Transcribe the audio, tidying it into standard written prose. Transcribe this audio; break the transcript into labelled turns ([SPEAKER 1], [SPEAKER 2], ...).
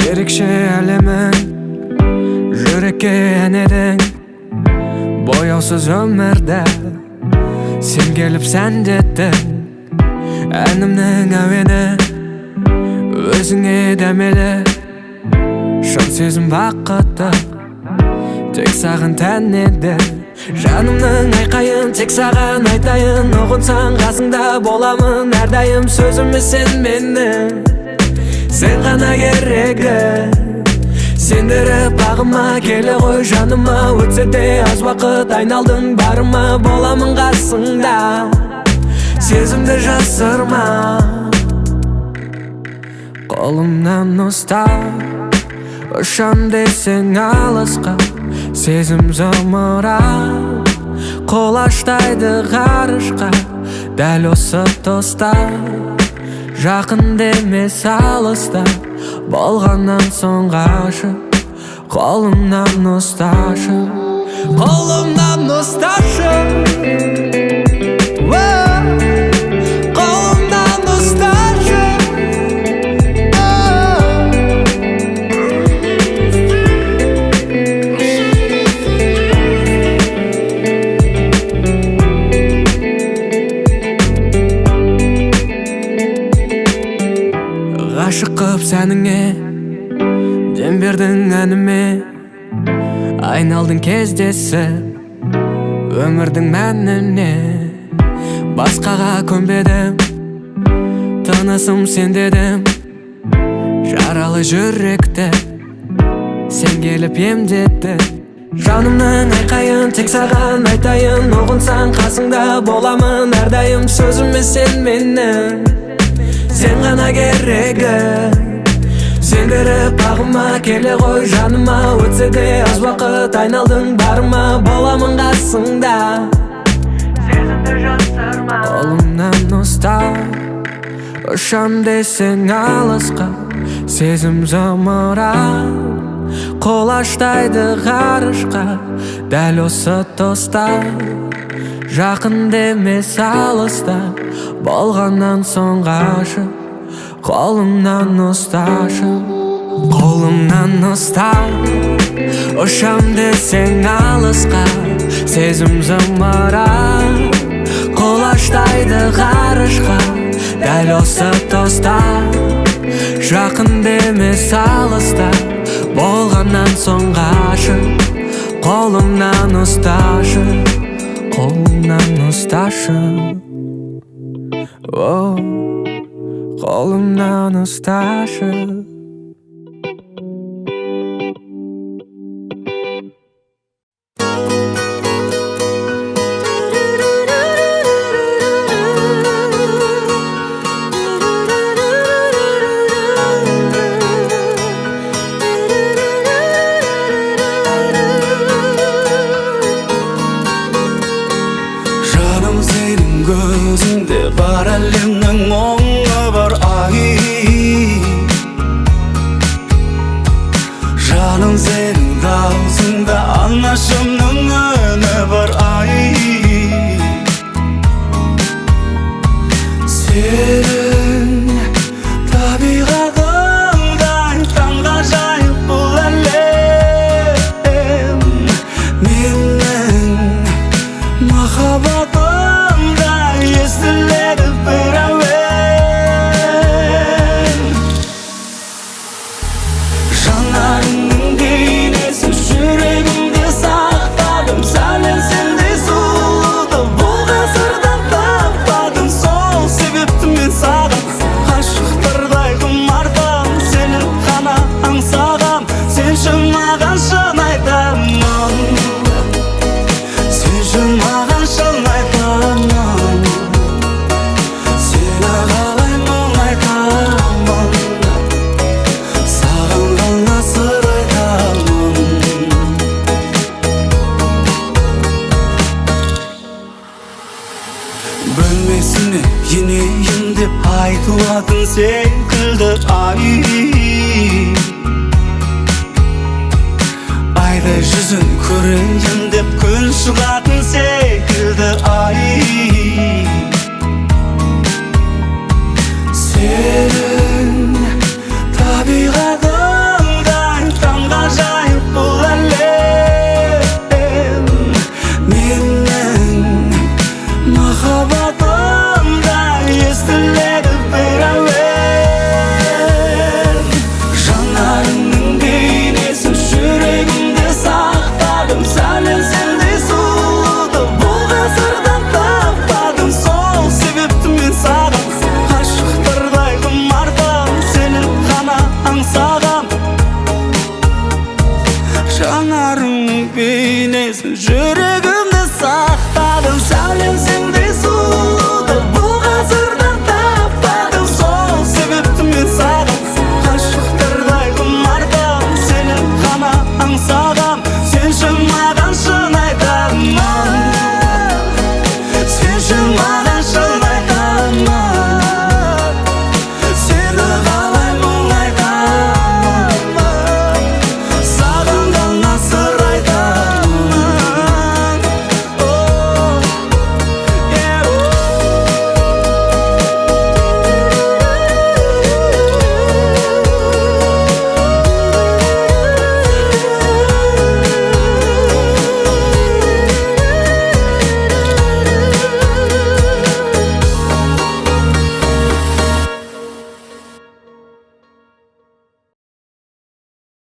[SPEAKER 1] Ерекше әлемің жүрекке әнедің бояусыз өмірді сен келіп сәндеттің әнімнің әуені өзіңе дәмелі шын сезім бақытты тек саған тән еді жанымның айқайын тек саған айтайын ұғынсаң қасыңда боламын әрдайым сөзіме сен менің сен ғана керегі сендіріп бағыма келе ғой жаныма өтсе де аз уақыт айналдың барыма боламын қасыңда сезімді жасырма қолымнан ұстап ұшам десең алысқа сезім зымырап қолаштайды ғарышқа дәл осы тұста жақын емес алыста болғаннан соң ғашық қолымнан ұсташы қолымнан ұсташы қолымнан ұсташы ғашық қып сәніңе дем бердің әніме айналдың кездесіп өмірдің мәніне басқаға көнбедім тынысым сен дедім жаралы жүректі сен келіп емдетті жанымның айқайын тек саған айтайын ұғынсаң қасыңда боламын әрдайым сөзіме сен менің сен ғана керегі сендіріп бағыма келе ғой жаныма өтсе де аз уақыт айналдың барыма боламын қасыңда сезімді жасырма қолымнан ұстап ұшам десең алысқа сезім зымырап қолаштайды ғарышқа дәл осы тұста жақын емес алыста болғаннан соң ғашық қолымнан ұсташы қолымнан ұстап ұшам десең алысқа сезім зымырап қолаштайды ғарышқа дәл осы тұста жақын емес алыста болғаннан соң ғашық қолымнан ұсташы қолымнан ұсташы қолымнан ұсташы
[SPEAKER 2] жаным сенің көзіңде бар әлемнің мұңы бар ай жаным сенің даусыңда анашымның үні бар ай сенің табиғатыңдай таңғажайып бұл әлем менің махаббатымдай естіледі бір әуен жанарыңның бейнесі жүрегімде сақталып Aytuatın sekildi ay Ayda yüzün köreyim dep gün şıgat